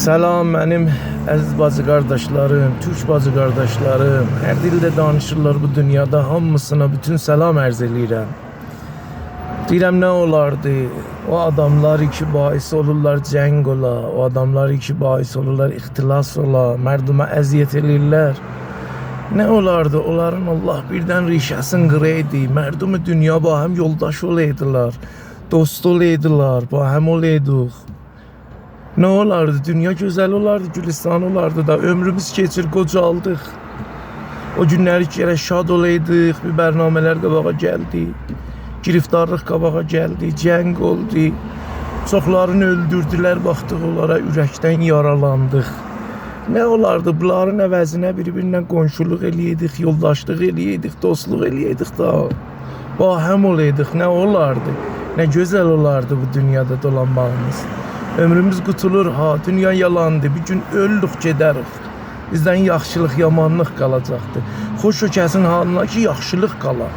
Selam benim əziz bacı qardaşlarım, Türk bacı qardaşlarım. Hər dildə danışırlar bu dünyada, hamısına bütün selam ərz eləyirəm. Deyirəm nə olardı? O adamlar ki bahis olurlar cəng ola, o adamlar ki bahis olurlar ixtilas ola, mərduma əziyyət eləyirlər. Nə olardı? Onların Allah birdən rişəsin qıraydı, mərdumu dünya bahəm yoldaş olaydılar, dost olaydılar, bahəm olaydıq. Ne olardı? Dünya güzel olardı, gülistan olardı da ömrümüz geçir, qocaldıq. O günləri yerə şad olaydıq, bir bərnamələr qabağa gəldi. Giriftarlıq qabağa gəldi, cəng oldu. Çoxlarını öldürdülər, baxdıq onlara, ürəkdən yaralandıq. Ne olardı? Bunların əvəzinə bir-birinə qonşuluq eləyirdik, yoldaşlıq eləyirdik, dostluq eləyirdik da. Bahəm olaydıq, ne olardı? Ne güzel olardı bu dünyada dolanmağımız. Ömrümüz qutulur ha, dünya yalandı, bir gün öldük gedərik. Bizdən yaxşılıq, yamanlıq qalacaqdı. Xoş o kəsin halına ki, yaxşılıq qala.